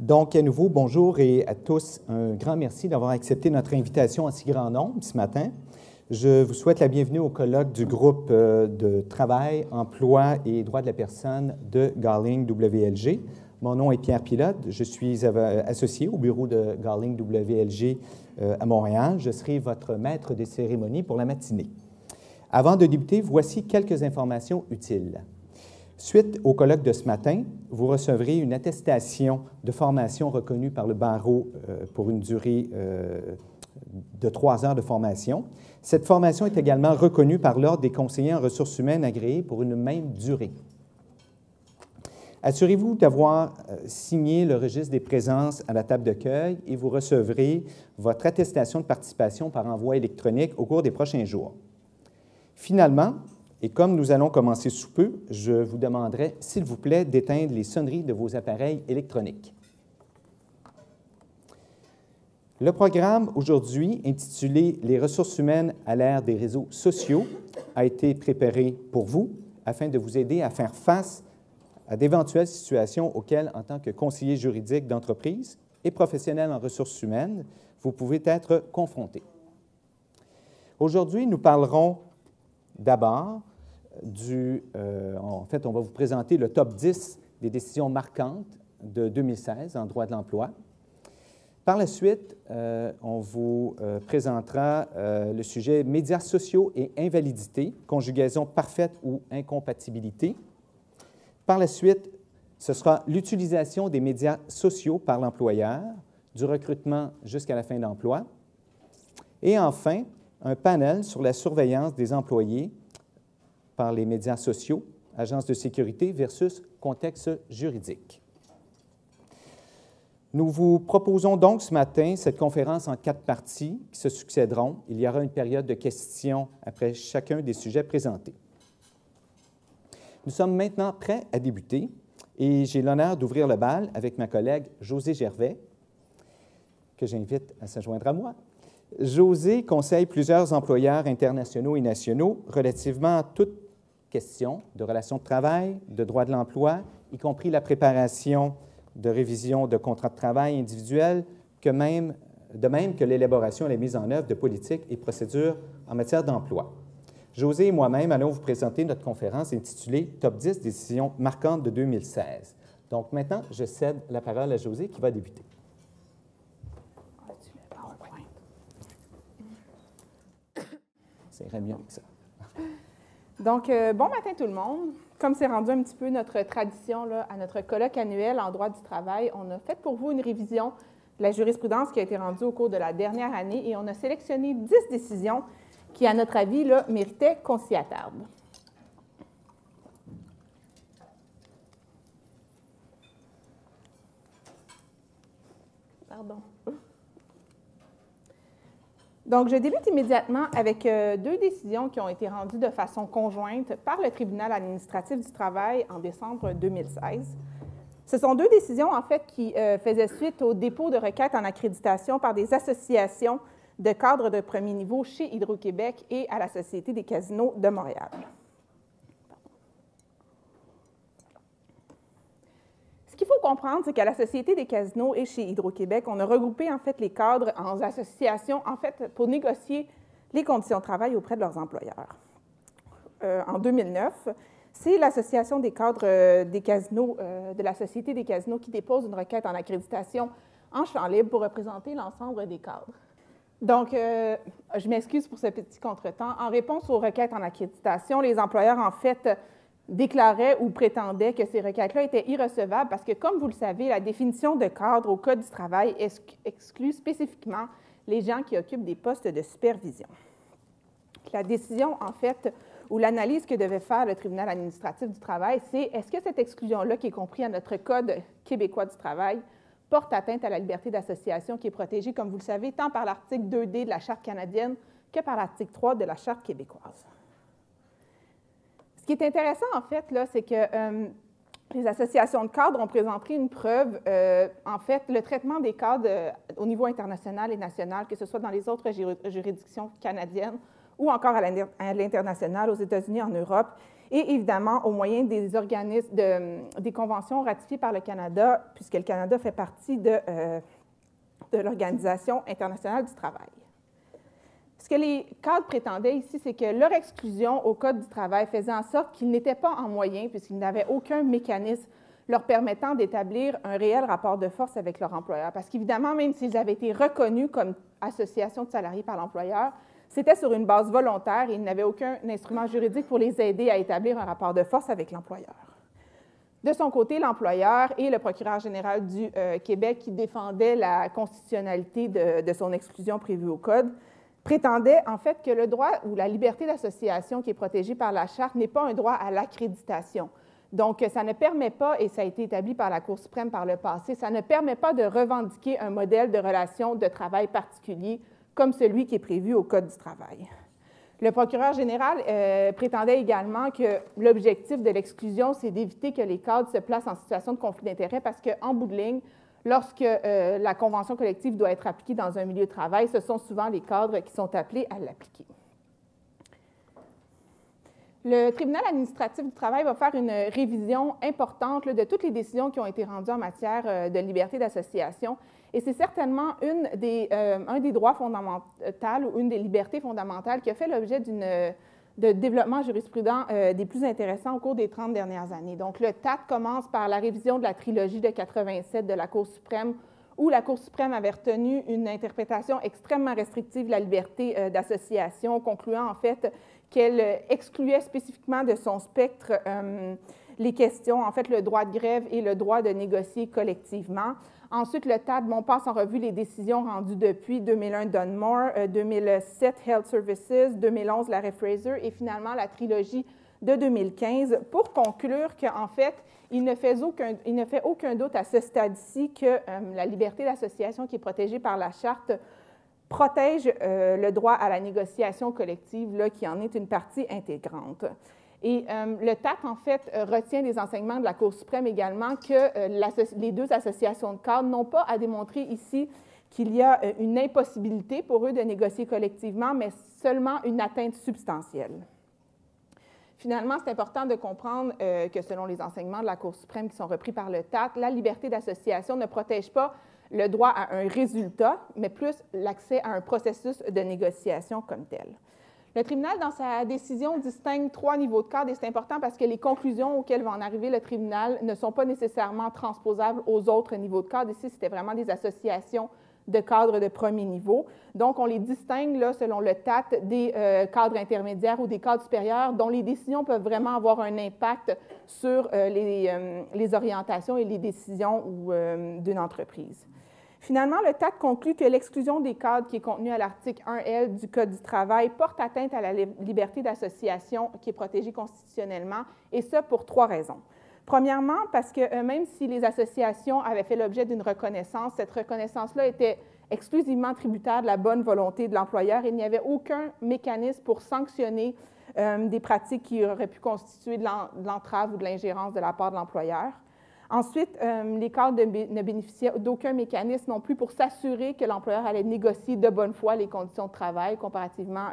Donc, à nouveau, bonjour et à tous. Un grand merci d'avoir accepté notre invitation en si grand nombre ce matin. Je vous souhaite la bienvenue au colloque du groupe de travail, emploi et droits de la personne de Garling WLG. Mon nom est Pierre Pilote. Je suis associé au bureau de Garling WLG à Montréal. Je serai votre maître des cérémonies pour la matinée. Avant de débuter, voici quelques informations utiles. Suite au colloque de ce matin, vous recevrez une attestation de formation reconnue par le barreau pour une durée de 3 heures de formation. Cette formation est également reconnue par l'Ordre des conseillers en ressources humaines agréés pour une même durée. Assurez-vous d'avoir signé le registre des présences à la table d'accueil et vous recevrez votre attestation de participation par envoi électronique au cours des prochains jours. Finalement, et comme nous allons commencer sous peu, je vous demanderai, s'il vous plaît, d'éteindre les sonneries de vos appareils électroniques. Le programme aujourd'hui, intitulé « Les ressources humaines à l'ère des réseaux sociaux », a été préparé pour vous afin de vous aider à faire face à d'éventuelles situations auxquelles, en tant que conseiller juridique d'entreprise et professionnel en ressources humaines, vous pouvez être confrontés. Aujourd'hui, nous parlerons d'abord en fait, on va vous présenter le top 10 des décisions marquantes de 2016 en droit de l'emploi. Par la suite, on vous présentera le sujet médias sociaux et invalidité, conjugaison parfaite ou incompatibilité. Par la suite, ce sera l'utilisation des médias sociaux par l'employeur, du recrutement jusqu'à la fin d'emploi. Et enfin, un panel sur la surveillance des employés par les médias sociaux, agences de sécurité versus contexte juridique. Nous vous proposons donc ce matin cette conférence en 4 parties qui se succéderont. Il y aura une période de questions après chacun des sujets présentés. Nous sommes maintenant prêts à débuter et j'ai l'honneur d'ouvrir le bal avec ma collègue Josée Gervais, que j'invite à se joindre à moi. Josée conseille plusieurs employeurs internationaux et nationaux relativement à toute question de relations de travail, de droit de l'emploi, y compris la préparation de révision de contrats de travail individuels, de même que l'élaboration et la mise en œuvre de politiques et procédures en matière d'emploi. Josée et moi-même allons vous présenter notre conférence intitulée « Top 10 décisions marquantes de 2016 ». Donc maintenant, je cède la parole à Josée qui va débuter. Ça irait mieux avec ça. Donc, bon matin tout le monde. Comme c'est rendu un petit peu notre tradition là, à notre colloque annuel en droit du travail, on a fait pour vous une révision de la jurisprudence qui a été rendue au cours de la dernière année et on a sélectionné 10 décisions qui, à notre avis, là, méritaient qu'on s'y attarde. Pardon. Donc, je débute immédiatement avec 2 décisions qui ont été rendues de façon conjointe par le tribunal administratif du travail en décembre 2016. Ce sont 2 décisions, en fait, qui faisaient suite au dépôt de requêtes en accréditation par des associations de cadres de premier niveau chez Hydro-Québec et à la Société des casinos de Montréal. Ce qu'il faut comprendre, c'est qu'à la Société des casinos et chez Hydro-Québec, on a regroupé en fait les cadres en associations en fait, pour négocier les conditions de travail auprès de leurs employeurs. En 2009, c'est l'Association des cadres des casinos de la Société des casinos qui dépose une requête en accréditation en champ libre pour représenter l'ensemble des cadres. Donc, je m'excuse pour ce petit contretemps. En réponse aux requêtes en accréditation, les employeurs, en fait, déclaraient ou prétendaient que ces requêtes-là étaient irrecevables parce que, comme vous le savez, la définition de cadre au Code du travail exclut spécifiquement les gens qui occupent des postes de supervision. La décision, en fait, ou l'analyse que devait faire le tribunal administratif du travail, c'est est-ce que cette exclusion-là, qui est comprise à notre Code québécois du travail, porte atteinte à la liberté d'association qui est protégée, comme vous le savez, tant par l'article 2D de la Charte canadienne que par l'article 3 de la Charte québécoise. Ce qui est intéressant, en fait, c'est que les associations de cadres ont présenté une preuve, en fait, le traitement des cadres au niveau international et national, que ce soit dans les autres juridictions canadiennes ou encore à l'international, aux États-Unis, en Europe, et évidemment au moyen des organismes, des conventions ratifiées par le Canada, puisque le Canada fait partie de l'Organisation internationale du travail. Ce que les cadres prétendaient ici, c'est que leur exclusion au Code du travail faisait en sorte qu'ils n'étaient pas en moyen, puisqu'ils n'avaient aucun mécanisme leur permettant d'établir un réel rapport de force avec leur employeur. Parce qu'évidemment, même s'ils avaient été reconnus comme association de salariés par l'employeur, c'était sur une base volontaire et ils n'avaient aucun instrument juridique pour les aider à établir un rapport de force avec l'employeur. De son côté, l'employeur et le procureur général du Québec, qui défendait la constitutionnalité de son exclusion prévue au Code, prétendaient en fait que le droit ou la liberté d'association qui est protégée par la Charte n'est pas un droit à l'accréditation. Donc, ça ne permet pas, et ça a été établi par la Cour suprême par le passé, ça ne permet pas de revendiquer un modèle de relation de travail particulier comme celui qui est prévu au Code du travail. Le procureur général prétendait également que l'objectif de l'exclusion, c'est d'éviter que les cadres se placent en situation de conflit d'intérêts parce qu'en bout de ligne, lorsque la convention collective doit être appliquée dans un milieu de travail, ce sont souvent les cadres qui sont appelés à l'appliquer. Le tribunal administratif du travail va faire une révision importante de toutes les décisions qui ont été rendues en matière de liberté d'association. Et c'est certainement un des droits fondamentaux ou une des libertés fondamentales qui a fait l'objet de développement jurisprudent des plus intéressants au cours des 30 dernières années. Donc, le TAT commence par la révision de la trilogie de 87 de la Cour suprême, où la Cour suprême avait retenu une interprétation extrêmement restrictive de la liberté d'association, concluant en fait qu'elle excluait spécifiquement de son spectre les questions, en fait, le droit de grève et le droit de négocier collectivement. Ensuite, le TAT, on passe en revue les décisions rendues depuis 2001 Dunmore, 2007 Health Services, 2011 Larry Fraser et finalement la trilogie de 2015 pour conclure qu'en fait, il ne fait aucun doute à ce stade-ci que la liberté d'association qui est protégée par la Charte protège le droit à la négociation collective, là, qui en est une partie intégrante. Et le TAT, en fait, retient des enseignements de la Cour suprême également que les deux associations de cadres n'ont pas à démontrer ici qu'il y a une impossibilité pour eux de négocier collectivement, mais seulement une atteinte substantielle. Finalement, c'est important de comprendre que selon les enseignements de la Cour suprême qui sont repris par le TAT, la liberté d'association ne protège pas le droit à un résultat, mais plus l'accès à un processus de négociation comme tel. Le tribunal, dans sa décision, distingue 3 niveaux de cadre, et c'est important parce que les conclusions auxquelles va en arriver le tribunal ne sont pas nécessairement transposables aux autres niveaux de cadre. Ici, c'était vraiment des associations de cadres de premier niveau. Donc, on les distingue, là, selon le TAT, des cadres intermédiaires ou des cadres supérieurs dont les décisions peuvent vraiment avoir un impact sur les orientations et les décisions d'une entreprise. Finalement, le TAT conclut que l'exclusion des cadres qui est contenue à l'article 1L du Code du travail porte atteinte à la liberté d'association qui est protégée constitutionnellement, et ça pour 3 raisons. Premièrement, parce que même si les associations avaient fait l'objet d'une reconnaissance, cette reconnaissance-là était exclusivement tributaire de la bonne volonté de l'employeur et il n'y avait aucun mécanisme pour sanctionner des pratiques qui auraient pu constituer de l'entrave ou de l'ingérence de la part de l'employeur. Ensuite, les cadres ne bénéficiaient d'aucun mécanisme non plus pour s'assurer que l'employeur allait négocier de bonne foi les conditions de travail comparativement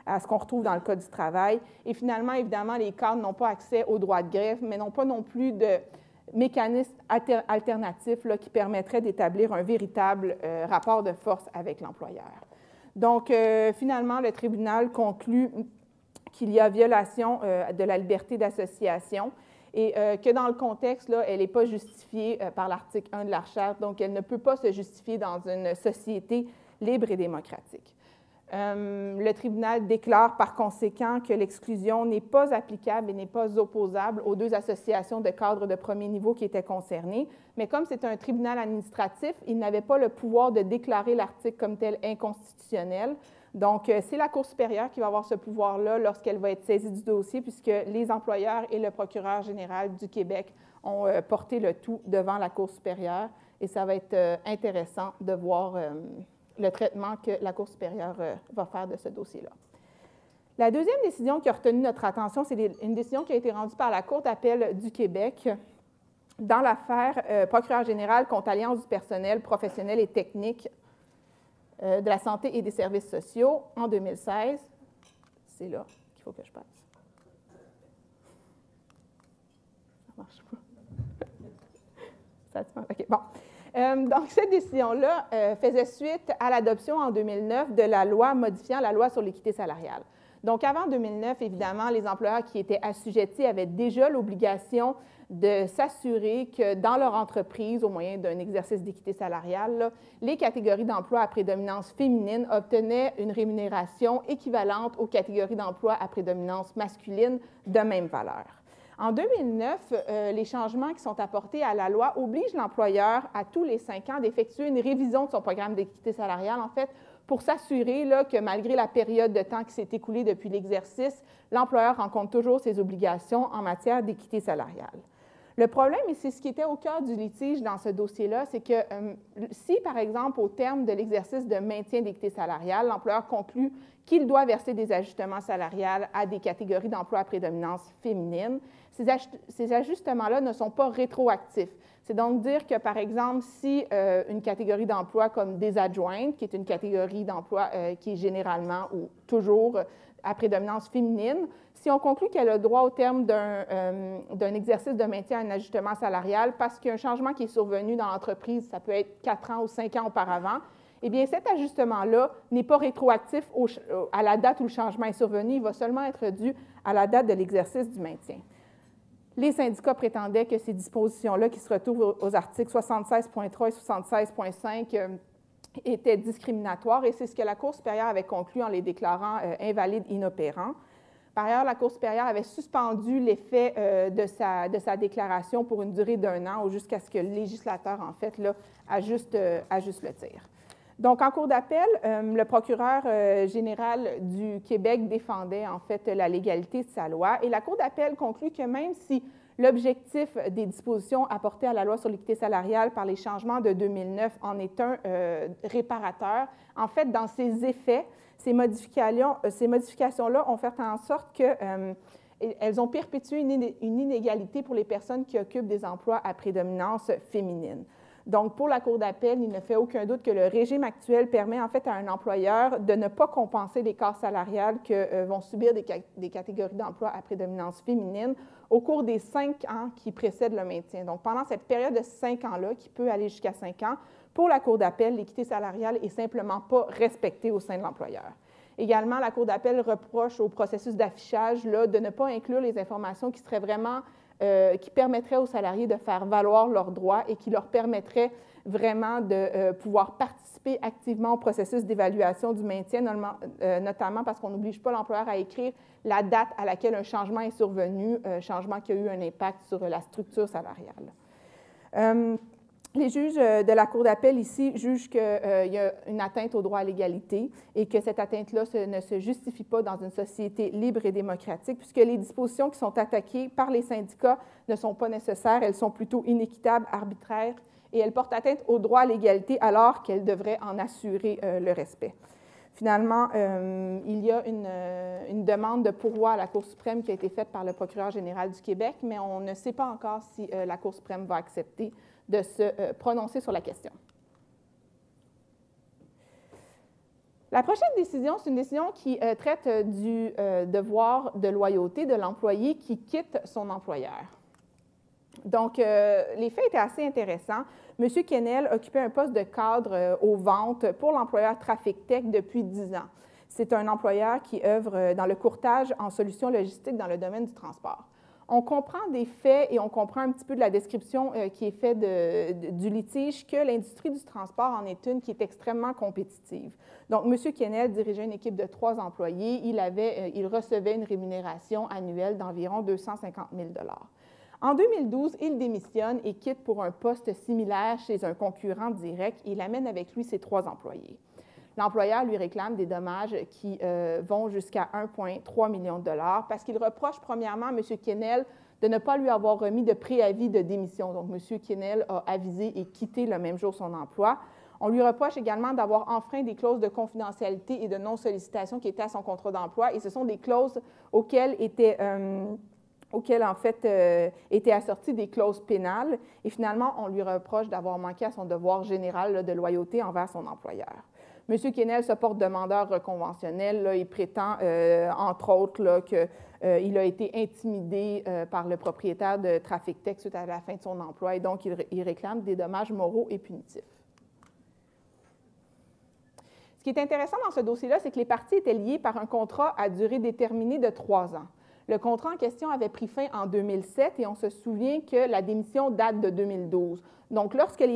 à ce qu'on retrouve dans le Code du travail. Et finalement, évidemment, les cadres n'ont pas accès au droit de grève, mais n'ont pas non plus de mécanisme alternatif là, qui permettrait d'établir un véritable rapport de force avec l'employeur. Donc, finalement, le tribunal conclut qu'il y a violation de la liberté d'association et que dans le contexte, là, elle n'est pas justifiée par l'article 1 de la Charte, donc elle ne peut pas se justifier dans une société libre et démocratique. Le tribunal déclare par conséquent que l'exclusion n'est pas applicable et n'est pas opposable aux 2 associations de cadres de premier niveau qui étaient concernées, mais comme c'est un tribunal administratif, il n'avait pas le pouvoir de déclarer l'article comme tel inconstitutionnel. Donc, c'est la Cour supérieure qui va avoir ce pouvoir-là lorsqu'elle va être saisie du dossier, puisque les employeurs et le procureur général du Québec ont porté le tout devant la Cour supérieure, et ça va être intéressant de voir le traitement que la Cour supérieure va faire de ce dossier-là. La deuxième décision qui a retenu notre attention, c'est une décision qui a été rendue par la Cour d'appel du Québec dans l'affaire procureur général contre Alliance du personnel professionnel et technique de la santé et des services sociaux en 2016. C'est là qu'il faut que je passe. marche pas. Ça se passe. OK, bon. Donc, cette décision-là faisait suite à l'adoption en 2009 de la loi modifiant la loi sur l'équité salariale. Donc, avant 2009, évidemment, les employeurs qui étaient assujettis avaient déjà l'obligation de s'assurer que dans leur entreprise, au moyen d'un exercice d'équité salariale, là, les catégories d'emploi à prédominance féminine obtenaient une rémunération équivalente aux catégories d'emploi à prédominance masculine de même valeur. En 2009, les changements qui sont apportés à la loi obligent l'employeur à tous les 5 ans d'effectuer une révision de son programme d'équité salariale, en fait, pour s'assurer que malgré la période de temps qui s'est écoulée depuis l'exercice, l'employeur rencontre toujours ses obligations en matière d'équité salariale. Le problème, et c'est ce qui était au cœur du litige dans ce dossier-là, c'est que si, par exemple, au terme de l'exercice de maintien d'équité salariale, l'employeur conclut qu'il doit verser des ajustements salariales à des catégories d'emploi à prédominance féminine, ces ajustements-là ne sont pas rétroactifs. C'est donc dire que, par exemple, si une catégorie d'emploi comme des adjointes, qui est une catégorie d'emploi qui est généralement ou toujours à prédominance féminine, si on conclut qu'elle a droit au terme d'un exercice de maintien à un ajustement salarial parce qu'il y a un changement qui est survenu dans l'entreprise, ça peut être 4 ans ou 5 ans auparavant, eh bien cet ajustement-là n'est pas rétroactif à la date où le changement est survenu, il va seulement être dû à la date de l'exercice du maintien. Les syndicats prétendaient que ces dispositions-là, qui se retrouvent aux articles 76.3 et 76.5, étaient discriminatoires, et c'est ce que la Cour supérieure avait conclu en les déclarant invalides inopérants. Par ailleurs, la Cour supérieure avait suspendu l'effet de sa déclaration pour une durée d'1 an, ou jusqu'à ce que le législateur, en fait, là, ajuste le tir. Donc, en cour d'appel, le procureur général du Québec défendait, en fait, la légalité de sa loi, et la Cour d'appel conclut que même si l'objectif des dispositions apportées à la loi sur l'équité salariale par les changements de 2009 en est un réparateur, en fait, dans ses effets, ces modifications-là ont fait en sorte qu'elles ont perpétué une inégalité pour les personnes qui occupent des emplois à prédominance féminine. Donc, pour la Cour d'appel, il ne fait aucun doute que le régime actuel permet en fait à un employeur de ne pas compenser l'écart salarial que vont subir des catégories d'emploi à prédominance féminine au cours des 5 ans qui précèdent le maintien. Donc, pendant cette période de 5 ans-là, qui peut aller jusqu'à 5 ans, pour la Cour d'appel, l'équité salariale n'est simplement pas respectée au sein de l'employeur. Également, la Cour d'appel reproche au processus d'affichage de ne pas inclure les informations qui seraient vraiment qui permettraient aux salariés de faire valoir leurs droits et qui leur permettraient vraiment de pouvoir participer activement au processus d'évaluation du maintien, notamment parce qu'on n'oblige pas l'employeur à écrire la date à laquelle un changement est survenu, changement qui a eu un impact sur la structure salariale. Les juges de la Cour d'appel ici jugent qu'il y a une atteinte au droit à l'égalité et que cette atteinte-là ne se justifie pas dans une société libre et démocratique, puisque les dispositions qui sont attaquées par les syndicats ne sont pas nécessaires, elles sont plutôt inéquitables, arbitraires, et elles portent atteinte au droit à l'égalité alors qu'elles devraient en assurer le respect. Finalement, il y a une demande de pourvoi à la Cour suprême qui a été faite par le procureur général du Québec, mais on ne sait pas encore si la Cour suprême va accepter de se prononcer sur la question. La prochaine décision, c'est une décision qui traite du devoir de loyauté de l'employé qui quitte son employeur. Donc, les faits étaient assez intéressants. M. Quesnel occupait un poste de cadre aux ventes pour l'employeur TraficTech depuis 10 ans. C'est un employeur qui œuvre dans le courtage en solutions logistiques dans le domaine du transport. On comprend des faits et on comprend un petit peu de la description qui est faite du litige que l'industrie du transport en est une qui est extrêmement compétitive. Donc, M. Quesnel dirigeait une équipe de 3 employés. Il recevait une rémunération annuelle d'environ 250 000 $. En 2012, il démissionne et quitte pour un poste similaire chez un concurrent direct. Il amène avec lui ses 3 employés. L'employeur lui réclame des dommages qui vont jusqu'à 1,3 million de $ parce qu'il reproche premièrement à M. Quesnel de ne pas lui avoir remis de préavis de démission. Donc, M. Quesnel a avisé et quitté le même jour son emploi. On lui reproche également d'avoir enfreint des clauses de confidentialité et de non-sollicitation qui étaient à son contrat d'emploi, et ce sont des clauses auxquelles étaient assorties des clauses pénales. Et finalement, on lui reproche d'avoir manqué à son devoir général de loyauté envers son employeur. M. Quesnel se porte demandeur reconventionnel. Là, il prétend, entre autres, qu'il a été intimidé par le propriétaire de Trafic Tech suite à la fin de son emploi, et donc il réclame des dommages moraux et punitifs. Ce qui est intéressant dans ce dossier-là, c'est que les parties étaient liées par un contrat à durée déterminée de 3 ans. Le contrat en question avait pris fin en 2007 et on se souvient que la démission date de 2012. Donc, lorsque la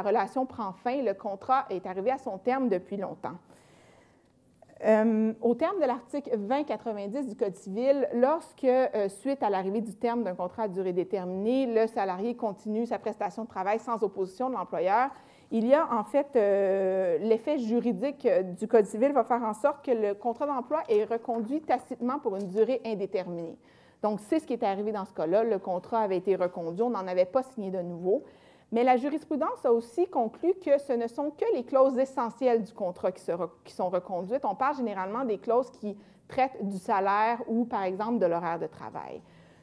relation prend fin, le contrat est arrivé à son terme depuis longtemps. Au terme de l'article 2090 du Code civil, lorsque, suite à l'arrivée du terme d'un contrat à durée déterminée, le salarié continue sa prestation de travail sans opposition de l'employeur, il y a en fait l'effet juridique du Code civil va faire en sorte que le contrat d'emploi est reconduit tacitement pour une durée indéterminée. Donc, c'est ce qui est arrivé dans ce cas-là. Le contrat avait été reconduit, on n'en avait pas signé de nouveau. Mais la jurisprudence a aussi conclu que ce ne sont que les clauses essentielles du contrat qui sont reconduites. On parle généralement des clauses qui traitent du salaire ou, par exemple, de l'horaire de travail.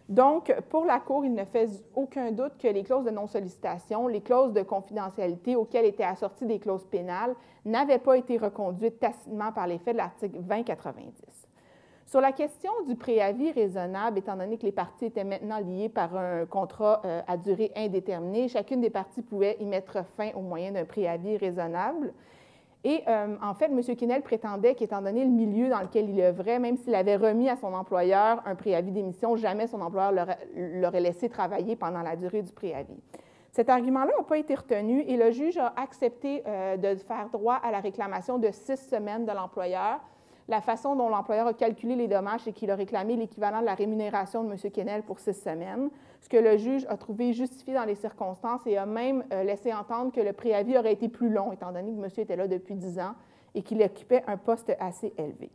Donc, pour la Cour, il ne fait aucun doute que les clauses de non-sollicitation, les clauses de confidentialité auxquelles étaient assorties des clauses pénales, n'avaient pas été reconduites tacitement par l'effet de l'article 2090. Sur la question du préavis raisonnable, étant donné que les parties étaient maintenant liées par un contrat à durée indéterminée, chacune des parties pouvait y mettre fin au moyen d'un préavis raisonnable. Et en fait, M. Quesnel prétendait qu'étant donné le milieu dans lequel il œuvrait, même s'il avait remis à son employeur un préavis d'émission, jamais son employeur l'aurait laissé travailler pendant la durée du préavis. Cet argument-là n'a pas été retenu et le juge a accepté de faire droit à la réclamation de 6 semaines de l'employeur. La façon dont l'employeur a calculé les dommages, c'est qu'il a réclamé l'équivalent de la rémunération de M. Quesnel pour 6 semaines, ce que le juge a trouvé justifié dans les circonstances et a même laissé entendre que le préavis aurait été plus long, étant donné que monsieur était là depuis 10 ans et qu'il occupait un poste assez élevé.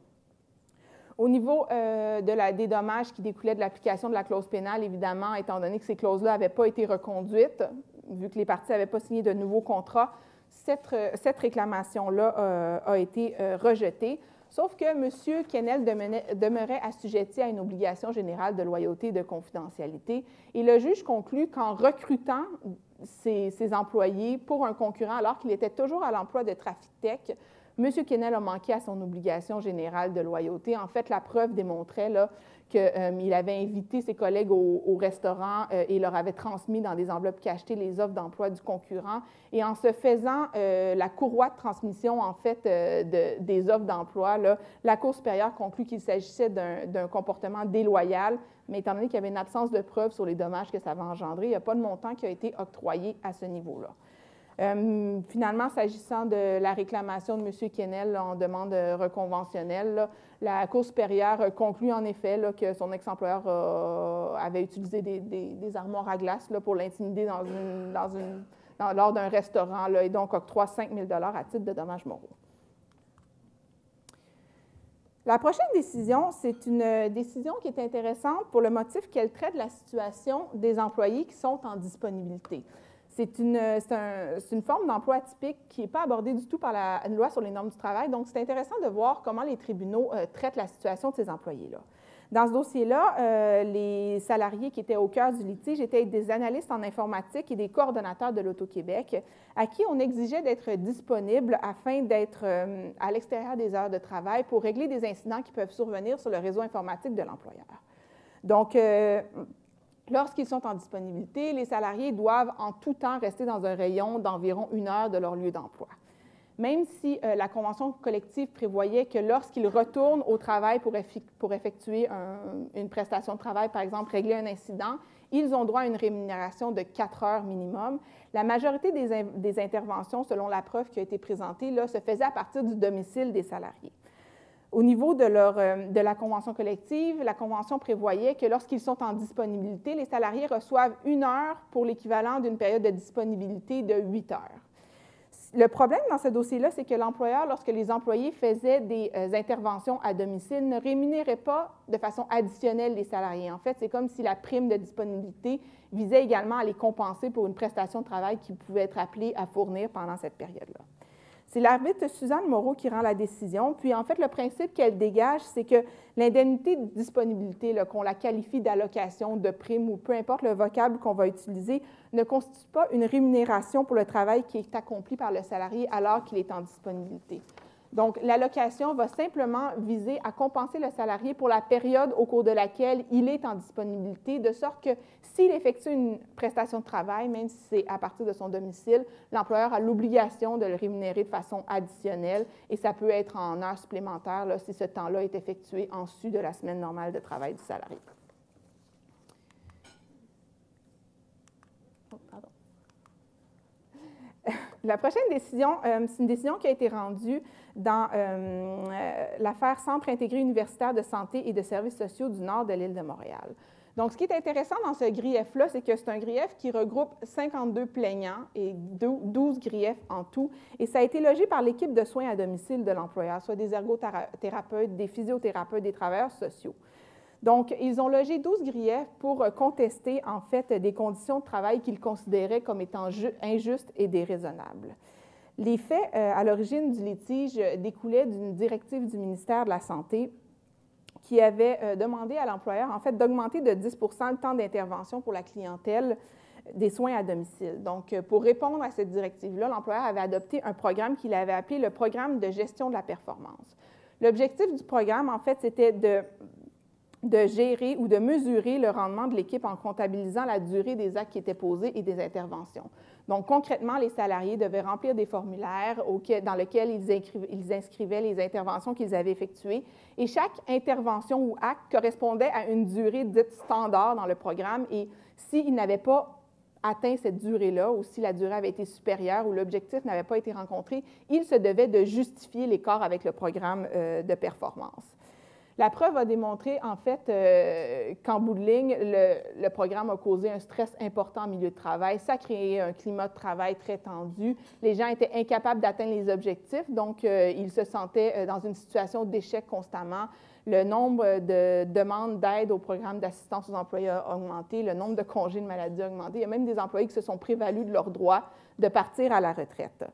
Au niveau des dommages qui découlaient de l'application de la clause pénale, évidemment, étant donné que ces clauses-là n'avaient pas été reconduites, vu que les parties n'avaient pas signé de nouveaux contrats, cette réclamation-là a été rejetée. Sauf que M. Quesnel demeurait assujetti à une obligation générale de loyauté et de confidentialité. Et le juge conclut qu'en recrutant ses employés pour un concurrent, alors qu'il était toujours à l'emploi de Trafic Tech, M. Quesnel a manqué à son obligation générale de loyauté. En fait, la preuve démontrait qu'il avait invité ses collègues au restaurant et leur avait transmis dans des enveloppes cachetées les offres d'emploi du concurrent. Et en se faisant la courroie de transmission, en fait, des offres d'emploi, la Cour supérieure conclut qu'il s'agissait d'un comportement déloyal, mais étant donné qu'il y avait une absence de preuves sur les dommages que ça avait engendré, il n'y a pas de montant qui a été octroyé à ce niveau-là. Finalement, s'agissant de la réclamation de M. Quesnel en demande reconventionnelle, la Cour supérieure conclut en effet que son ex-employeur avait utilisé des armoires à glace pour l'intimider lors d'un restaurant et donc octroie 5 000 $ à titre de dommages moraux. La prochaine décision, c'est une décision qui est intéressante pour le motif qu'elle traite la situation des employés qui sont en disponibilité. C'est une forme d'emploi atypique qui n'est pas abordée du tout par la loi sur les normes du travail. Donc, c'est intéressant de voir comment les tribunaux traitent la situation de ces employés-là. Dans ce dossier-là, les salariés qui étaient au cœur du litige étaient des analystes en informatique et des coordonnateurs de l'Auto-Québec à qui on exigeait d'être disponibles afin d'être à l'extérieur des heures de travail pour régler des incidents qui peuvent survenir sur le réseau informatique de l'employeur. Donc, lorsqu'ils sont en disponibilité, les salariés doivent en tout temps rester dans un rayon d'environ 1 heure de leur lieu d'emploi. Même si la convention collective prévoyait que lorsqu'ils retournent au travail pour effectuer une prestation de travail, par exemple régler un incident, ils ont droit à une rémunération de 4 heures minimum. La majorité des interventions, selon la preuve qui a été présentée, se faisait à partir du domicile des salariés. Au niveau de la convention collective, la convention prévoyait que lorsqu'ils sont en disponibilité, les salariés reçoivent 1 heure pour l'équivalent d'une période de disponibilité de 8 heures. Le problème dans ce dossier-là, c'est que l'employeur, lorsque les employés faisaient des interventions à domicile, ne rémunérait pas de façon additionnelle les salariés. En fait, c'est comme si la prime de disponibilité visait également à les compenser pour une prestation de travail qu'ils pouvaient être appelés à fournir pendant cette période-là. C'est l'arbitre Suzanne Moreau qui rend la décision. Puis, en fait, le principe qu'elle dégage, c'est que l'indemnité de disponibilité, qu'on la qualifie d'allocation, de prime ou peu importe le vocable qu'on va utiliser, ne constitue pas une rémunération pour le travail qui est accompli par le salarié alors qu'il est en disponibilité. Donc, l'allocation va simplement viser à compenser le salarié pour la période au cours de laquelle il est en disponibilité, de sorte que s'il effectue une prestation de travail, même si c'est à partir de son domicile, l'employeur a l'obligation de le rémunérer de façon additionnelle et ça peut être en heures supplémentaires là, si ce temps-là est effectué en sus de la semaine normale de travail du salarié. La prochaine décision, c'est une décision qui a été rendue dans l'affaire Centre intégré universitaire de santé et de services sociaux du nord de l'île de Montréal. Donc, ce qui est intéressant dans ce grief-là, c'est que c'est un grief qui regroupe 52 plaignants et 12 griefs en tout, et ça a été logé par l'équipe de soins à domicile de l'employeur, soit des ergothérapeutes, des physiothérapeutes, des travailleurs sociaux. Donc, ils ont logé 12 griefs pour contester, en fait, des conditions de travail qu'ils considéraient comme étant injustes et déraisonnables. Les faits à l'origine du litige découlaient d'une directive du ministère de la Santé qui avait demandé à l'employeur, en fait, d'augmenter de 10 % le temps d'intervention pour la clientèle des soins à domicile. Donc, pour répondre à cette directive-là, l'employeur avait adopté un programme qu'il avait appelé le programme de gestion de la performance. L'objectif du programme, en fait, c'était de gérer ou de mesurer le rendement de l'équipe en comptabilisant la durée des actes qui étaient posés et des interventions. Donc, concrètement, les salariés devaient remplir des formulaires dans lesquels ils inscrivaient les interventions qu'ils avaient effectuées. Et chaque intervention ou acte correspondait à une durée dite standard dans le programme. Et s'ils n'avaient pas atteint cette durée-là, ou si la durée avait été supérieure ou l'objectif n'avait pas été rencontré, ils se devaient de justifier l'écart avec le programme de performance. La preuve a démontré, en fait, qu'en bout de ligne, le programme a causé un stress important en milieu de travail. Ça a créé un climat de travail très tendu. Les gens étaient incapables d'atteindre les objectifs, donc ils se sentaient dans une situation d'échec constamment. Le nombre de demandes d'aide au programme d'assistance aux employés a augmenté, le nombre de congés de maladie a augmenté. Il y a même des employés qui se sont prévalus de leur droit de partir à la retraite.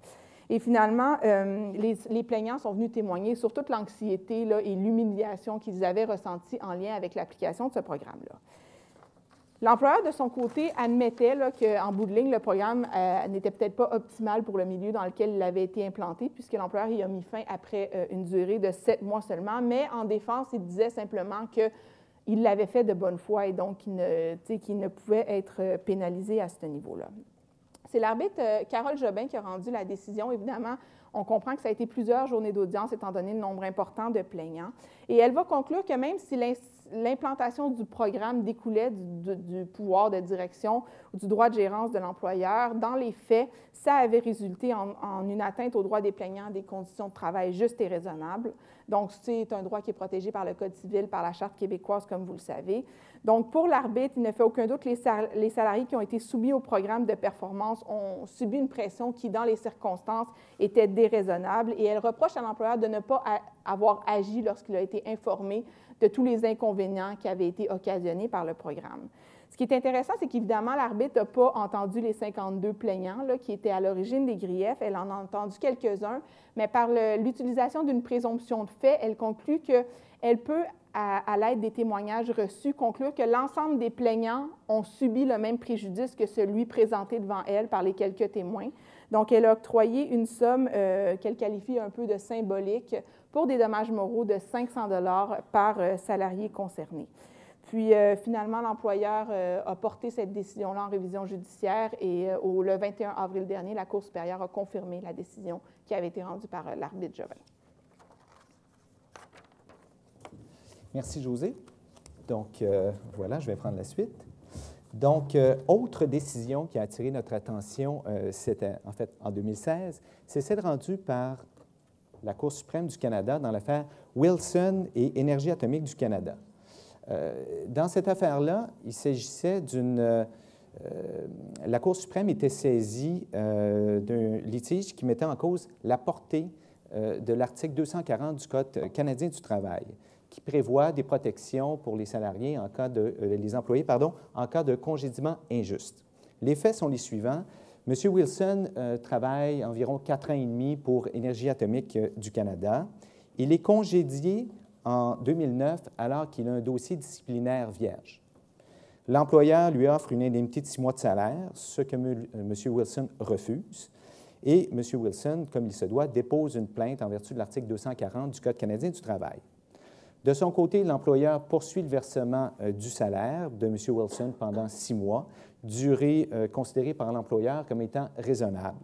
Et finalement, les plaignants sont venus témoigner sur toute l'anxiété et l'humiliation qu'ils avaient ressentie en lien avec l'application de ce programme-là. L'employeur, de son côté, admettait qu'en bout de ligne, le programme n'était peut-être pas optimal pour le milieu dans lequel il avait été implanté, puisque l'employeur y a mis fin après une durée de 7 mois seulement, mais en défense, il disait simplement qu'il l'avait fait de bonne foi et donc qu'il ne pouvait être pénalisé à ce niveau-là. C'est l'arbitre Carole Jobin qui a rendu la décision. Évidemment, on comprend que ça a été plusieurs journées d'audience étant donné le nombre important de plaignants. Et elle va conclure que même si l'implantation du programme découlait du pouvoir de direction ou du droit de gérance de l'employeur, dans les faits, ça avait résulté en une atteinte aux droits des plaignants des conditions de travail justes et raisonnables. Donc, c'est un droit qui est protégé par le Code civil, par la Charte québécoise, comme vous le savez. Donc, pour l'arbitre, il ne fait aucun doute que les salariés qui ont été soumis au programme de performance ont subi une pression qui, dans les circonstances, était déraisonnable et elle reproche à l'employeur de ne pas avoir agi lorsqu'il a été informé de tous les inconvénients qui avaient été occasionnés par le programme. Ce qui est intéressant, c'est qu'évidemment, l'arbitre n'a pas entendu les 52 plaignants qui étaient à l'origine des griefs. Elle en a entendu quelques-uns, mais par l'utilisation d'une présomption de fait, elle conclut qu'elle peut, à l'aide des témoignages reçus, conclure que l'ensemble des plaignants ont subi le même préjudice que celui présenté devant elle par les quelques témoins. Donc, elle a octroyé une somme qu'elle qualifie un peu de symbolique pour des dommages moraux de 500 $ par salarié concerné. Puis, finalement, l'employeur a porté cette décision-là en révision judiciaire et le 21 avril dernier, la Cour supérieure a confirmé la décision qui avait été rendue par l'arbitre Jobin. Merci, Josée. Donc, voilà, je vais prendre la suite. Donc, autre décision qui a attiré notre attention, c'était en fait en 2016, c'est celle rendue par la Cour suprême du Canada dans l'affaire Wilson et Énergie atomique du Canada. Dans cette affaire-là, il s'agissait la Cour suprême était saisie d'un litige qui mettait en cause la portée de l'article 240 du Code canadien du travail, qui prévoit des protections pour les salariés les employés, en cas de congédiement injuste. Les faits sont les suivants. M. Wilson travaille environ 4 ans et demi pour Énergie atomique du Canada. Il est congédié en 2009 alors qu'il a un dossier disciplinaire vierge. L'employeur lui offre une indemnité de 6 mois de salaire, ce que M. Wilson refuse. Et M. Wilson, comme il se doit, dépose une plainte en vertu de l'article 240 du Code canadien du travail. De son côté, l'employeur poursuit le versement du salaire de M. Wilson pendant 6 mois, durée considérée par l'employeur comme étant raisonnable.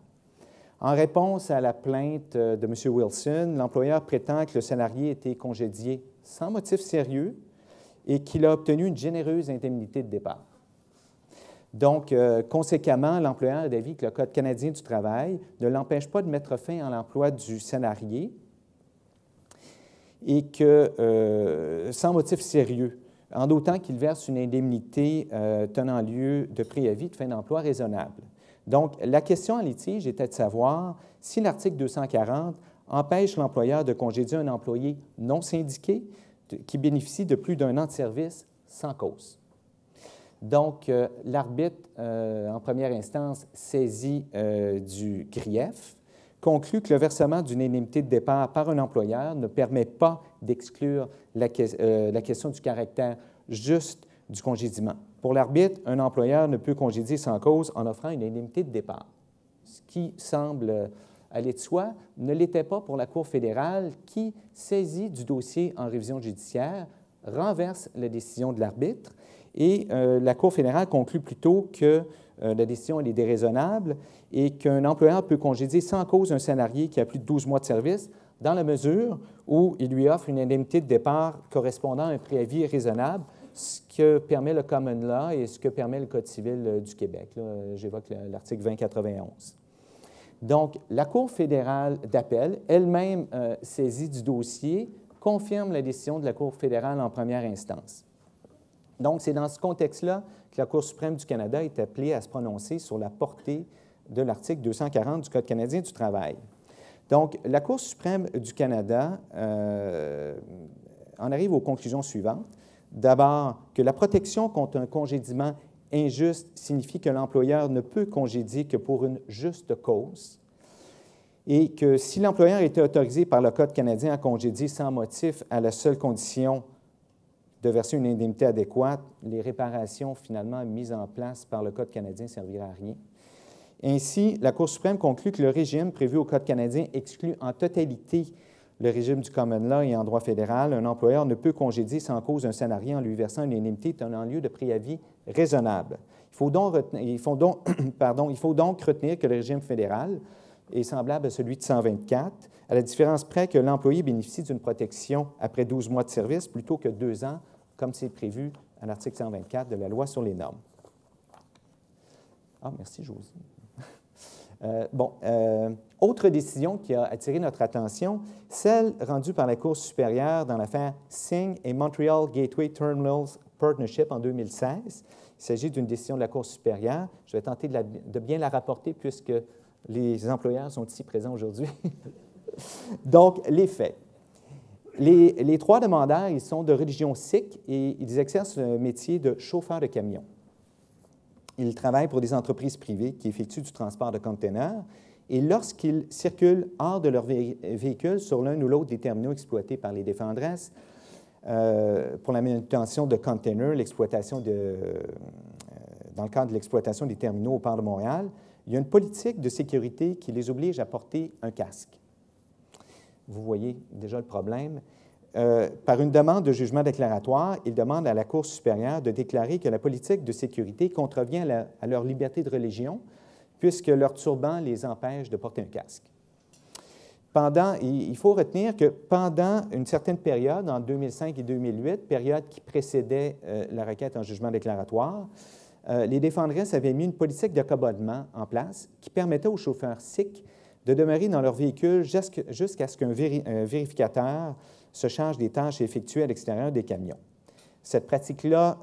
En réponse à la plainte de M. Wilson, l'employeur prétend que le salarié a été congédié sans motif sérieux et qu'il a obtenu une généreuse indemnité de départ. Donc, conséquemment, l'employeur est d'avis que le Code canadien du travail ne l'empêche pas de mettre fin à l'emploi du salarié et que, sans motif sérieux, en d'autant qu'il verse une indemnité tenant lieu de préavis de fin d'emploi raisonnable. Donc, la question en litige était de savoir si l'article 240 empêche l'employeur de congédier un employé non syndiqué qui bénéficie de plus d'un an de service sans cause. Donc, l'arbitre, en première instance, saisi du grief, conclut que le versement d'une indemnité de départ par un employeur ne permet pas d'exclure la question du caractère juste du congédiement. Pour l'arbitre, un employeur ne peut congédier sans cause en offrant une indemnité de départ. Ce qui semble aller de soi ne l'était pas pour la Cour fédérale qui, saisie du dossier en révision judiciaire, renverse la décision de l'arbitre et la Cour fédérale conclut plutôt que la décision est déraisonnable et qu'un employeur peut congédier sans cause un salarié qui a plus de 12 mois de service dans la mesure où il lui offre une indemnité de départ correspondant à un préavis raisonnable, ce que permet le common law et ce que permet le Code civil du Québec. J'évoque l'article 2091. Donc, la Cour fédérale d'appel, elle-même saisie du dossier, confirme la décision de la Cour fédérale en première instance. Donc, c'est dans ce contexte-là que la Cour suprême du Canada est appelée à se prononcer sur la portée de l'article 240 du Code canadien du travail. Donc, la Cour suprême du Canada en arrive aux conclusions suivantes. D'abord, que la protection contre un congédiement injuste signifie que l'employeur ne peut congédier que pour une juste cause et que si l'employeur était autorisé par le Code canadien à congédier sans motif à la seule condition de verser une indemnité adéquate, les réparations finalement mises en place par le Code canadien ne serviraient à rien. Ainsi, la Cour suprême conclut que le régime prévu au Code canadien exclut en totalité le régime du common law et en droit fédéral. Un employeur ne peut congédier sans cause un salarié en lui versant une indemnité tenant lieu de préavis raisonnable. Il faut donc retenir que le régime fédéral est semblable à celui de 124, à la différence près que l'employé bénéficie d'une protection après 12 mois de service plutôt que 2 ans, comme c'est prévu à l'article 124 de la Loi sur les normes. Ah, merci, Josie. Autre décision qui a attiré notre attention, celle rendue par la Cour supérieure dans l'affaire Singh et Montreal Gateway Terminals Partnership en 2016. Il s'agit d'une décision de la Cour supérieure. Je vais tenter de bien la rapporter puisque les employeurs sont ici présents aujourd'hui. Donc, les faits. Les 3 demandeurs, ils sont de religion sikh et ils exercent le métier de chauffeur de camion. Ils travaillent pour des entreprises privées qui effectuent du transport de containers et lorsqu'ils circulent hors de leur véhicule sur l'un ou l'autre des terminaux exploités par les défendresses pour la manutention de containers, dans le cadre de l'exploitation des terminaux au port de Montréal, il y a une politique de sécurité qui les oblige à porter un casque. Vous voyez déjà le problème. Par une demande de jugement déclaratoire, ils demandent à la Cour supérieure de déclarer que la politique de sécurité contrevient à leur liberté de religion, puisque leur turban les empêche de porter un casque. Il faut retenir que pendant une certaine période, en 2005 et 2008, période qui précédait la requête en jugement déclaratoire, les défendresses avaient mis une politique d'accommodement en place qui permettait aux chauffeurs sikhs de demeurer dans leur véhicule jusqu'à ce qu'un vérificateur se charge des tâches effectuées à l'extérieur des camions. Cette pratique-là,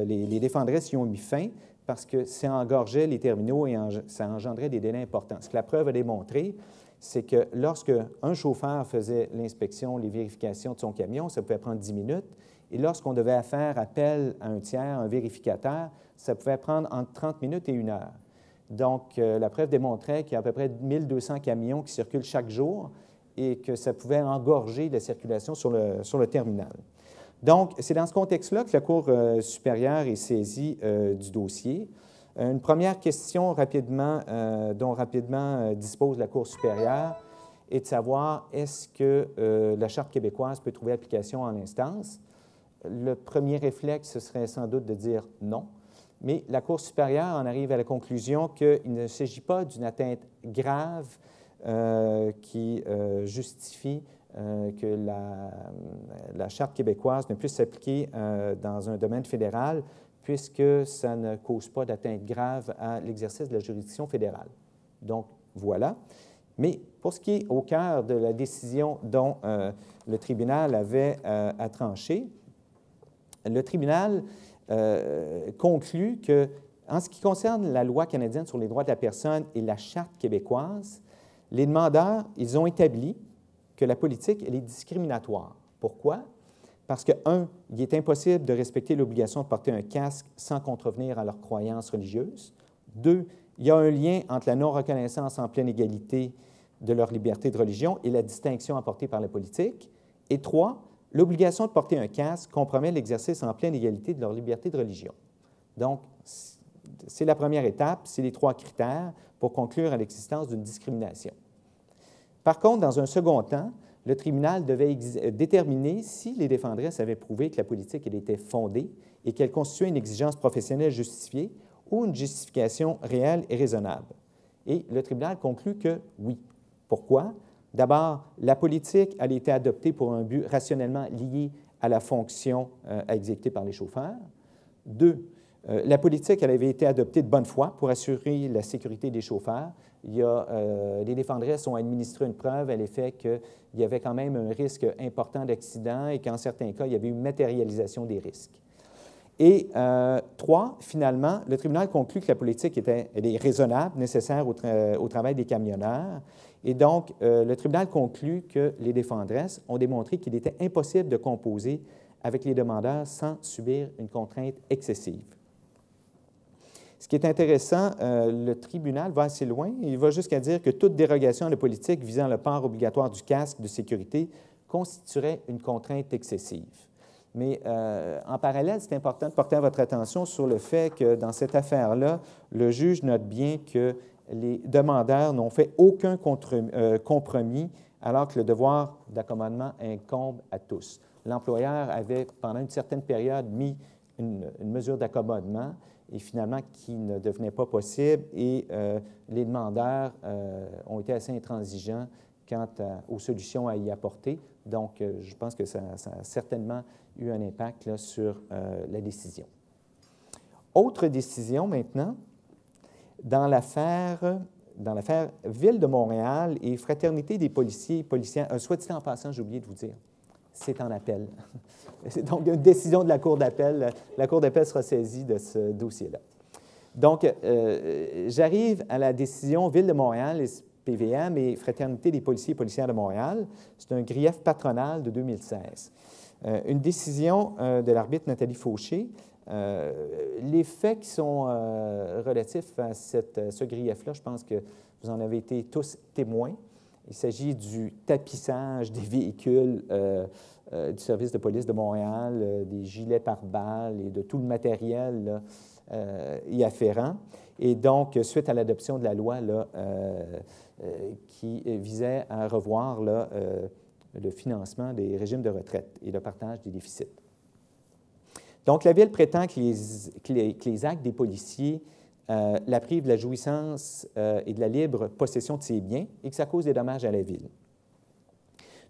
les défendresses y ont mis fin parce que ça engorgeait les terminaux et ça engendrait des délais importants. Ce que la preuve a démontré, c'est que lorsque un chauffeur faisait l'inspection, les vérifications de son camion, ça pouvait prendre 10 minutes, et lorsqu'on devait faire appel à un tiers, un vérificateur, ça pouvait prendre entre 30 minutes et 1 heure. Donc, la preuve démontrait qu'il y a à peu près 1200 camions qui circulent chaque jour et que ça pouvait engorger la circulation sur le terminal. Donc, c'est dans ce contexte-là que la Cour supérieure est saisie du dossier. Une première question dont rapidement dispose la Cour supérieure est de savoir est-ce que la Charte québécoise peut trouver application en instance. Le premier réflexe, ce serait sans doute de dire non, mais la Cour supérieure en arrive à la conclusion qu'il ne s'agit pas d'une atteinte grave qui justifie que la Charte québécoise ne puisse s'appliquer dans un domaine fédéral, puisque ça ne cause pas d'atteinte grave à l'exercice de la juridiction fédérale. Donc, voilà. Mais pour ce qui est au cœur de la décision dont le tribunal avait à trancher, le tribunal conclut que, en ce qui concerne la loi canadienne sur les droits de la personne et la Charte québécoise, les demandeurs, ils ont établi que la politique, elle est discriminatoire. Pourquoi? Parce que, un, il est impossible de respecter l'obligation de porter un casque sans contrevenir à leurs croyances religieuses. Deux, il y a un lien entre la non-reconnaissance en pleine égalité de leur liberté de religion et la distinction apportée par la politique. Et trois, l'obligation de porter un casque compromet l'exercice en pleine égalité de leur liberté de religion. Donc, c'est la première étape, c'est les trois critères pour conclure à l'existence d'une discrimination. Par contre, dans un second temps, le tribunal devait déterminer si les défendresses avaient prouvé que la politique elle était fondée et qu'elle constituait une exigence professionnelle justifiée ou une justification réelle et raisonnable. Et le tribunal conclut que oui. Pourquoi? D'abord, la politique elle a été adoptée pour un but rationnellement lié à la fonction à exécuter par les chauffeurs. Deux, la politique elle avait été adoptée de bonne foi pour assurer la sécurité des chauffeurs. Les défendresses ont administré une preuve à l'effet qu'il y avait quand même un risque important d'accident et qu'en certains cas, il y avait une matérialisation des risques. Et trois, finalement, le tribunal conclut que la politique elle est raisonnable, nécessaire au travail des camionneurs. Et donc, le tribunal conclut que les défendresses ont démontré qu'il était impossible de composer avec les demandeurs sans subir une contrainte excessive. Ce qui est intéressant, le tribunal va assez loin. Il va jusqu'à dire que toute dérogation à la politique visant le port obligatoire du casque de sécurité constituerait une contrainte excessive. Mais en parallèle, c'est important de porter votre attention sur le fait que dans cette affaire-là, le juge note bien que les demandeurs n'ont fait aucun compromis alors que le devoir d'accommodement incombe à tous. L'employeur avait, pendant une certaine période, mis une mesure d'accommodement et finalement qui ne devenait pas possible et les demandeurs ont été assez intransigeants quant aux solutions à y apporter. Donc, je pense que ça a certainement eu un impact là, sur la décision. Autre décision maintenant, dans l'affaire Ville de Montréal et Fraternité des policiers et policières, soit dit en passant, j'ai oublié de vous dire, c'est en appel. C'est donc une décision de la Cour d'appel. La Cour d'appel sera saisie de ce dossier-là. Donc, j'arrive à la décision Ville de Montréal, PVM et Fraternité des policiers et policières de Montréal. C'est un grief patronal de 2016. Une décision de l'arbitre Nathalie Fauché. Les faits qui sont relatifs à ce grief-là, je pense que vous en avez été tous témoins. Il s'agit du tapissage des véhicules du service de police de Montréal, des gilets pare-balles et de tout le matériel là, y afférent. Et donc, suite à l'adoption de la loi là, qui visait à revoir là, le financement des régimes de retraite et le partage des déficits. Donc, la Ville prétend que les actes des policiers la privent de la jouissance et de la libre possession de ses biens et que ça cause des dommages à la Ville.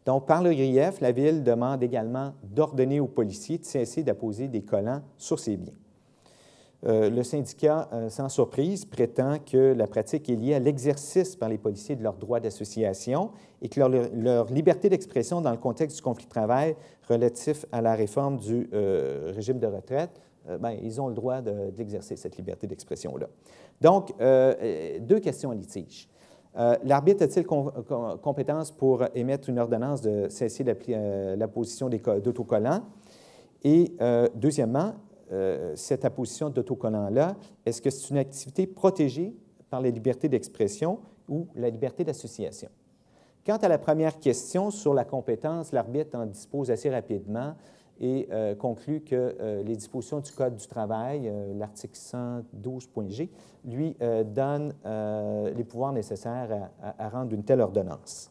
Donc, par le grief, la Ville demande également d'ordonner aux policiers de cesser d'apposer des collants sur ses biens. Le syndicat, sans surprise, prétend que la pratique est liée à l'exercice par les policiers de leur droit d'association et que leur liberté d'expression dans le contexte du conflit de travail relatif à la réforme du régime de retraite, ils ont le droit de l'exercer, cette liberté d'expression-là. Donc, deux questions à litige. L'arbitre a-t-il compétence pour émettre une ordonnance de cesser l'apposition d'autocollants? Et deuxièmement, cette apposition d'autocollants-là, est-ce que c'est une activité protégée par la liberté d'expression ou la liberté d'association. Quant à la première question sur la compétence, l'arbitre en dispose assez rapidement et conclut que les dispositions du Code du travail, l'article 112.g, lui donne les pouvoirs nécessaires à rendre une telle ordonnance.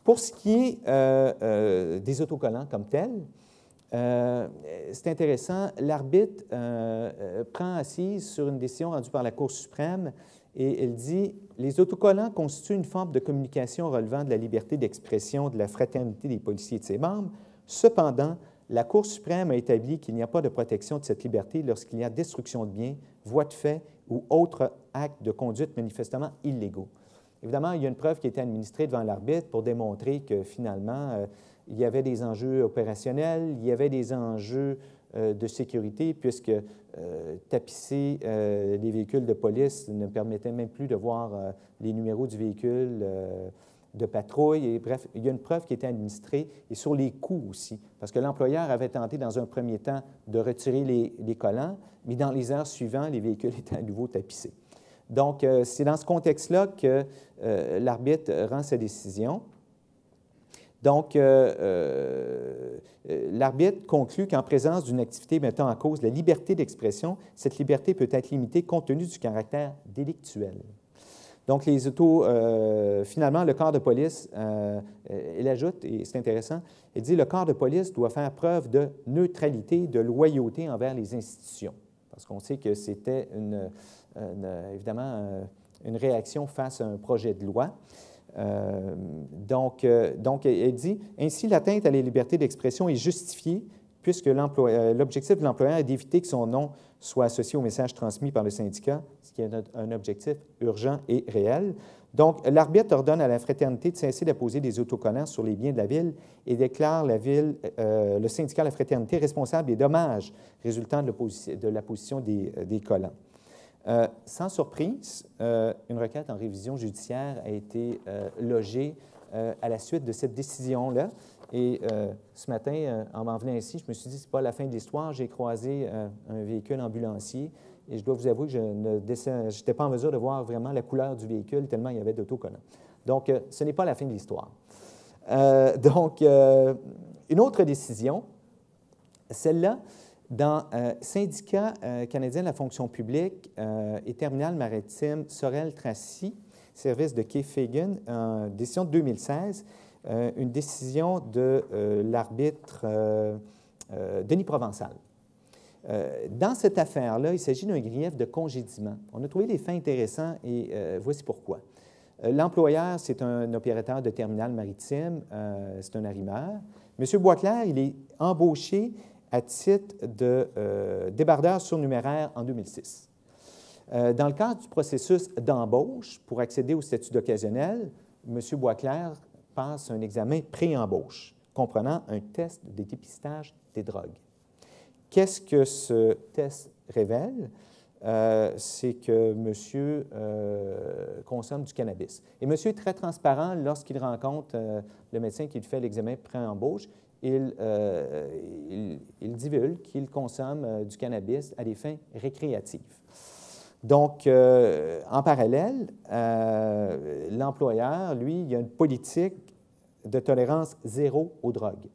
Pour ce qui est des autocollants comme tels, c'est intéressant, l'arbitre prend assise sur une décision rendue par la Cour suprême et elle dit « Les autocollants constituent une forme de communication relevant de la liberté d'expression de la fraternité des policiers et de ses membres. Cependant, la Cour suprême a établi qu'il n'y a pas de protection de cette liberté lorsqu'il y a destruction de biens, voie de fait ou autres actes de conduite manifestement illégaux. » Évidemment, il y a une preuve qui a été administrée devant l'arbitre pour démontrer que finalement, il y avait des enjeux opérationnels, il y avait des enjeux de sécurité, puisque tapisser les véhicules de police ne permettait même plus de voir les numéros du véhicule de patrouille. Et bref, il y a une preuve qui a été administrée, et sur les coûts aussi, parce que l'employeur avait tenté dans un premier temps de retirer les collants, mais dans les heures suivantes, les véhicules étaient à nouveau tapissés. Donc, c'est dans ce contexte-là que l'arbitre rend sa décision. Donc, l'arbitre conclut qu'en présence d'une activité mettant en cause la liberté d'expression, cette liberté peut être limitée compte tenu du caractère délictuel. Donc, finalement, le corps de police, il ajoute, et c'est intéressant, il dit « Le corps de police doit faire preuve de neutralité, de loyauté envers les institutions. » Parce qu'on sait que c'était évidemment une réaction face à un projet de loi. Donc, elle dit « Ainsi, l'atteinte à la liberté d'expression est justifiée puisque l'objectif de l'employeur est d'éviter que son nom soit associé au message transmis par le syndicat, ce qui est un objectif urgent et réel. Donc, l'arbitre ordonne à la fraternité de cesser d'apposer des autocollants sur les biens de la Ville et déclare le syndicat de la fraternité responsable des dommages résultant de l'apposition des collants. Sans surprise, une requête en révision judiciaire a été logée à la suite de cette décision-là. Et ce matin, en m'en venant ici, je me suis dit, ce n'est pas la fin de l'histoire. J'ai croisé un véhicule ambulancier et je dois vous avouer que je n'étais pas en mesure de voir vraiment la couleur du véhicule tellement il y avait d'autocollants. Donc, ce n'est pas la fin de l'histoire. Une autre décision, celle-là, dans Syndicat canadien de la fonction publique et terminal maritime Sorel-Tracy, service de Quai Fagan, en décision de 2016, une décision de l'arbitre Denis Provençal. Dans cette affaire-là, il s'agit d'un grief de congédiement. On a trouvé des faits intéressants et voici pourquoi. L'employeur, c'est un opérateur de terminal maritime, c'est un arrimeur. M. Boisclair, il est embauché à titre de débardeur surnuméraire en 2006. Dans le cadre du processus d'embauche, pour accéder au statut d'occasionnel, M. Boisclair passe un examen pré-embauche, comprenant un test de dépistage des drogues. Qu'est-ce que ce test révèle? C'est que monsieur consomme du cannabis. Et monsieur est très transparent lorsqu'il rencontre le médecin qui lui fait l'examen pré-embauche. Il divulgue qu'il consomme du cannabis à des fins récréatives. Donc, en parallèle, l'employeur, lui, il a une politique de tolérance zéro aux drogues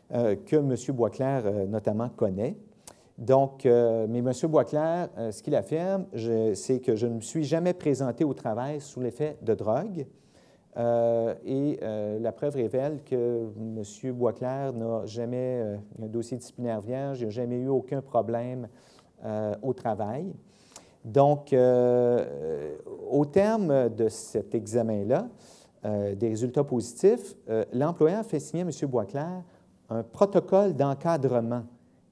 que M. Boisclair, notamment, connaît. Donc, mais M. Boisclair, ce qu'il affirme, c'est que je ne me suis jamais présenté au travail sous l'effet de drogue. La preuve révèle que M. Boisclair n'a jamais un dossier disciplinaire vierge, il n'a jamais eu aucun problème au travail. Donc, au terme de cet examen-là, des résultats positifs, l'employeur fait signer à M. Boisclair un protocole d'encadrement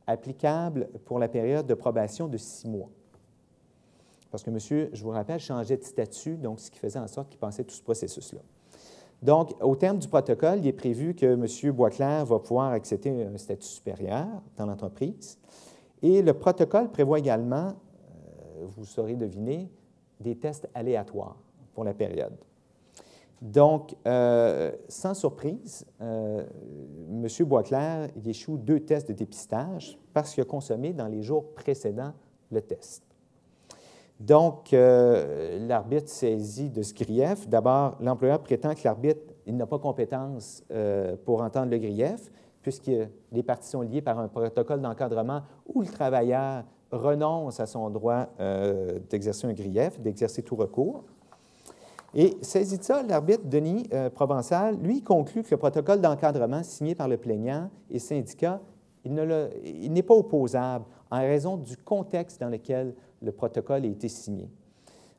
applicable pour la période de probation de 6 mois. Parce que monsieur, je vous rappelle, changeait de statut, donc ce qui faisait en sorte qu'il passait tout ce processus-là. Donc, au terme du protocole, il est prévu que M. Boisclair va pouvoir accéder à un statut supérieur dans l'entreprise. Et le protocole prévoit également, vous saurez deviner, des tests aléatoires pour la période. Donc, sans surprise, M. Boisclair il échoue 2 tests de dépistage parce qu'il a consommé dans les jours précédents le test. Donc, l'arbitre saisit de ce grief. D'abord, l'employeur prétend que l'arbitre n'a pas compétence pour entendre le grief, puisque les parties sont liées par un protocole d'encadrement où le travailleur renonce à son droit d'exercer un grief, d'exercer tout recours. Et saisi de ça, l'arbitre Denis Provençal, lui, conclut que le protocole d'encadrement signé par le plaignant et le syndicat, il n'est pas opposable en raison du contexte dans lequel le protocole a été signé.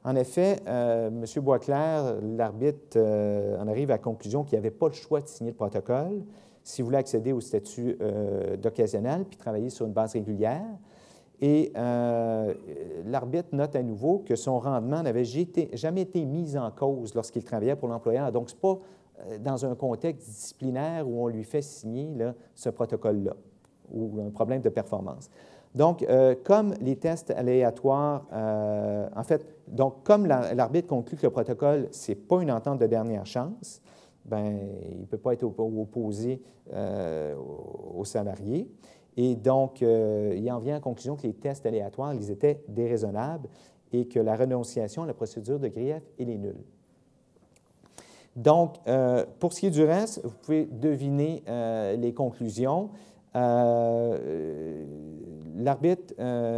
En effet, M. Boisclair, l'arbitre, en arrive à la conclusion qu'il n'y avait pas le choix de signer le protocole s'il voulait accéder au statut d'occasionnel puis travailler sur une base régulière. Et l'arbitre note à nouveau que son rendement n'avait jamais été mis en cause lorsqu'il travaillait pour l'employeur. Donc, ce n'est pas dans un contexte disciplinaire où on lui fait signer là, ce protocole-là ou un problème de performance. Donc, comme les tests aléatoires, en fait, donc comme l'arbitre conclut que le protocole, ce n'est pas une entente de dernière chance, bien, il ne peut pas être opposé aux salariés. Et donc, il en vient à la conclusion que les tests aléatoires, ils étaient déraisonnables et que la renonciation à la procédure de grief, elle est nulle. Donc, pour ce qui est du reste, vous pouvez deviner les conclusions. L'arbitre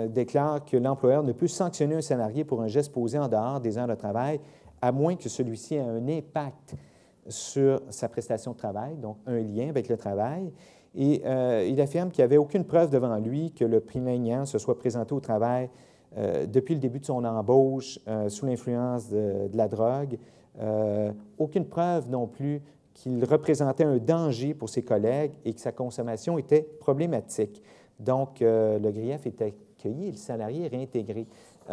déclare que l'employeur ne peut sanctionner un salarié pour un geste posé en dehors des heures de travail, à moins que celui-ci ait un impact sur sa prestation de travail, donc un lien avec le travail. Et il affirme qu'il n'y avait aucune preuve devant lui que le plaignant se soit présenté au travail depuis le début de son embauche sous l'influence de la drogue. Aucune preuve non plus qu'il représentait un danger pour ses collègues et que sa consommation était problématique. Donc, le grief est accueilli et le salarié est réintégré. On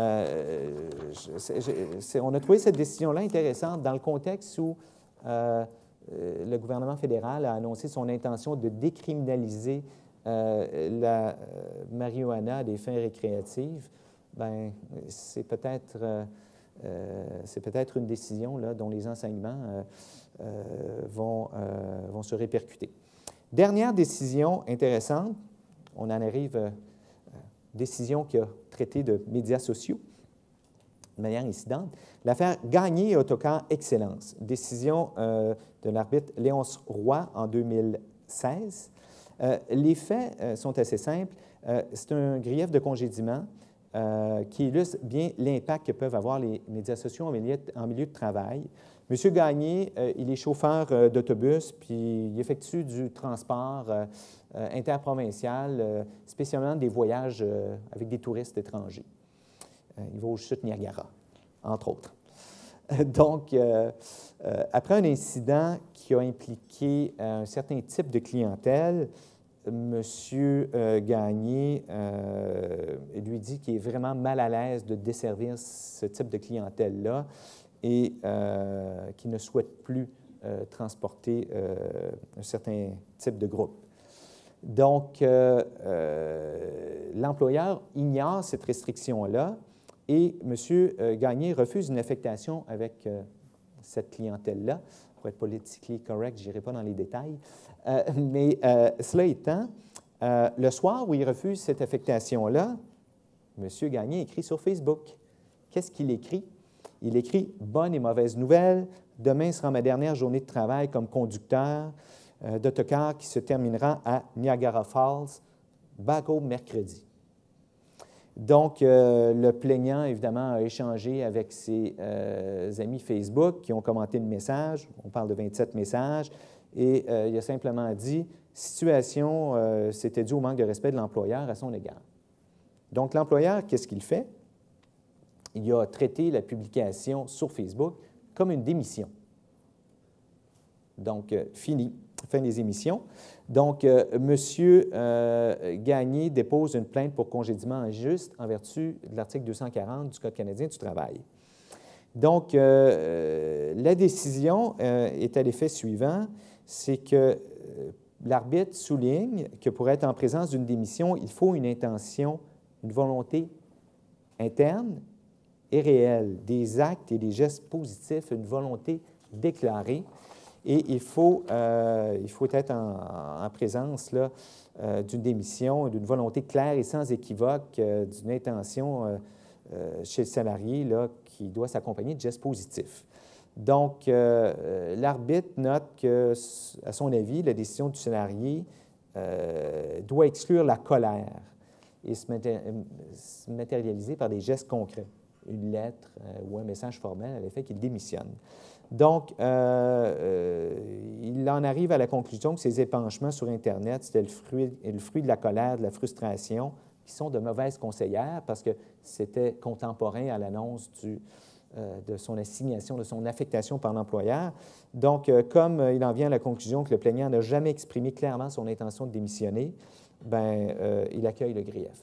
a trouvé cette décision-là intéressante dans le contexte où le gouvernement fédéral a annoncé son intention de décriminaliser la marijuana à des fins récréatives. Bien, c'est peut-être une décision là, dont les enseignements vont se répercuter. Dernière décision intéressante, on en arrive décision qui a traité de médias sociaux de manière incidente. L'affaire Gagné et Autocar Excellence, décision de l'arbitre Léonce Roy en 2016. Les faits sont assez simples. C'est un grief de congédiement qui illustre bien l'impact que peuvent avoir les médias sociaux en milieu de travail. M. Gagné, il est chauffeur d'autobus, puis il effectue du transport interprovincial, spécialement des voyages avec des touristes étrangers. Il va aux chutes Niagara, entre autres. Donc, après un incident qui a impliqué un certain type de clientèle, M. Gagné lui dit qu'il est vraiment mal à l'aise de desservir ce type de clientèle-là et qu'il ne souhaite plus transporter un certain type de groupe. Donc, l'employeur ignore cette restriction-là et M. Gagné refuse une affectation avec cette clientèle-là. Pour être politiquement correct, je n'irai pas dans les détails. Mais cela étant, le soir où il refuse cette affectation-là, M. Gagné écrit sur Facebook. Qu'est-ce qu'il écrit? Il écrit « Bonne et mauvaise nouvelle. Demain sera ma dernière journée de travail comme conducteur d'autocar qui se terminera à Niagara Falls, back home mercredi. » Donc, le plaignant, évidemment, a échangé avec ses amis Facebook qui ont commenté le message. On parle de 27 messages. Et il a simplement dit « Situation, c'était dû au manque de respect de l'employeur à son égard. » Donc, l'employeur, qu'est-ce qu'il fait? Il a traité la publication sur Facebook comme une démission. Donc, fini, fin des émissions. Donc, M. Gagné dépose une plainte pour congédiement injuste en vertu de l'article 240 du Code canadien du travail. Donc, la décision est à l'effet suivant, c'est que l'arbitre souligne que pour être en présence d'une démission, il faut une intention, une volonté interne et réelle, des actes et des gestes positifs, une volonté déclarée. Et il faut être en présence d'une démission, d'une volonté claire et sans équivoque, d'une intention chez le salarié là, qui doit s'accompagner de gestes positifs. Donc, l'arbitre note que, à son avis, la décision du salarié doit exclure la colère et se matérialiser par des gestes concrets, une lettre ou un message formel à l'effet qu'il démissionne. Donc, il en arrive à la conclusion que ces épanchements sur Internet, c'était le fruit de la colère, de la frustration, qui sont de mauvaises conseillères parce que c'était contemporain à l'annonce de son assignation, de son affectation par l'employeur. Donc, comme il en vient à la conclusion que le plaignant n'a jamais exprimé clairement son intention de démissionner, bien, il accueille le grief.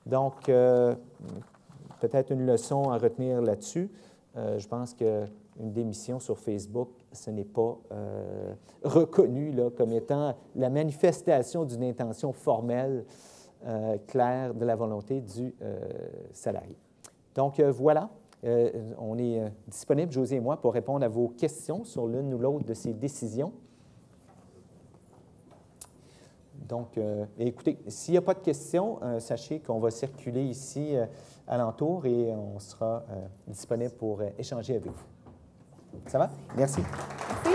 Donc, peut-être une leçon à retenir là-dessus. Je pense qu'une démission sur Facebook, ce n'est pas reconnu là, comme étant la manifestation d'une intention formelle, claire de la volonté du salarié. Donc, voilà. On est disponible, José et moi, pour répondre à vos questions sur l'une ou l'autre de ces décisions. Donc, écoutez, s'il n'y a pas de questions, sachez qu'on va circuler ici alentour et on sera disponible pour échanger avec vous. Ça va? Merci. Merci.